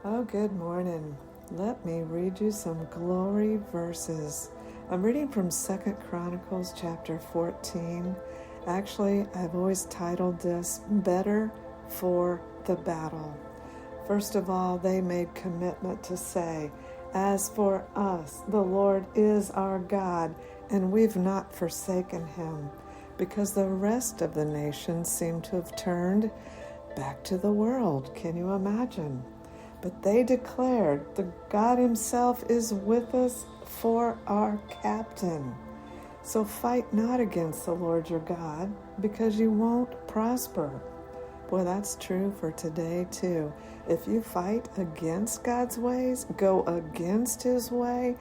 Oh, good morning. Let me read you some glory verses. I'm reading from 2 Chronicles chapter 14. Actually, I've always titled this, Better for the Battle. First of all, they made commitment to say, as for us, the Lord is our God, and we've not forsaken him, because the rest of the nations seem to have turned back to the world. Can you imagine? But they declared, the God himself is with us for our captain. So fight not against the Lord your God, because you won't prosper. Boy, that's true for today too. If you fight against God's ways, go against his way,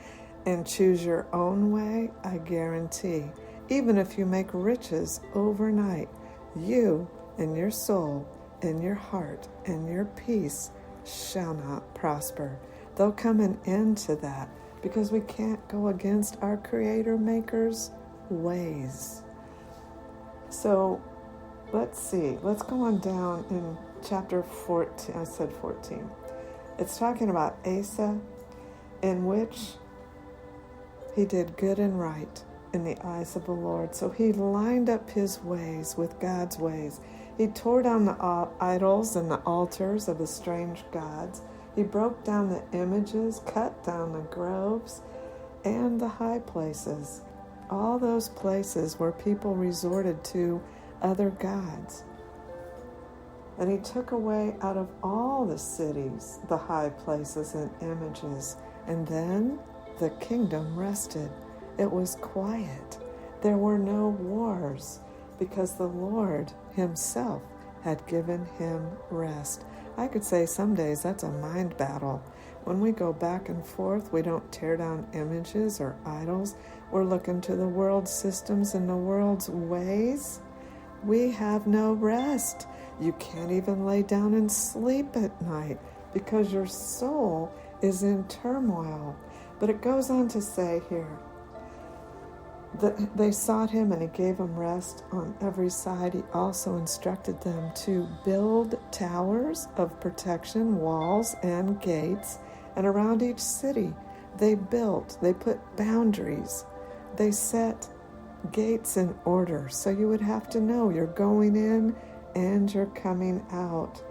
and choose your own way, I guarantee, even if you make riches overnight, you and your soul and your heart and your peace shall not prosper. There'll come an end to that because we can't go against our Creator Maker's ways. So let's see. Let's go on down in chapter 14. I said 14. It's talking about Asa, in which he did good and right in the eyes of the Lord. So he lined up his ways with God's ways. He tore down the idols and the altars of the strange gods. He broke down the images, cut down the groves, and the high places. All those places where people resorted to other gods. And he took away out of all the cities the high places and images. And then the kingdom rested. It was quiet. There were no wars, because the Lord himself had given him rest. I could say some days that's a mind battle. When we go back and forth, we don't tear down images or idols. We're looking to the world's systems and the world's ways. We have no rest. You can't even lay down and sleep at night because your soul is in turmoil. But it goes on to say here, that they sought him and he gave them rest on every side. He also instructed them to build towers of protection, walls and gates, and around each city they put boundaries. They set gates in order, so you would have to know you're going in and you're coming out.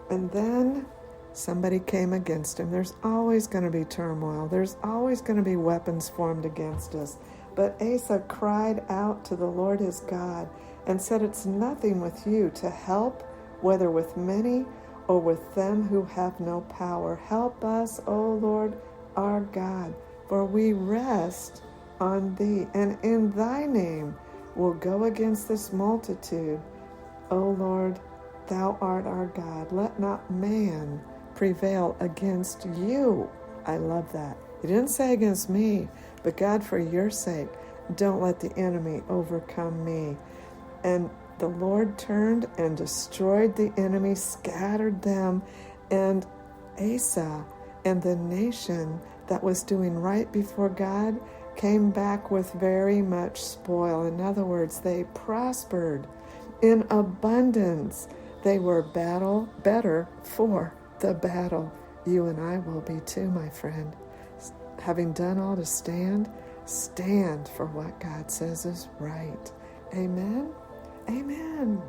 And then somebody came against him. There's always going to be turmoil. There's always going to be weapons formed against us. But Asa cried out to the Lord his God and said, it's nothing with you to help, whether with many or with them who have no power. Help us, O Lord our God, for we rest on thee, and in thy name will go against this multitude. O Lord, thou art our God. Let not man prevail against you. I love that. He didn't say against me, but God, for your sake, don't let the enemy overcome me. And the Lord turned and destroyed the enemy, scattered them, and Asa and the nation that was doing right before God came back with very much spoil. In other words, they prospered in abundance. They were better for the battle. You and I will be too, my friend. Having done all to stand for what God says is right. Amen? Amen.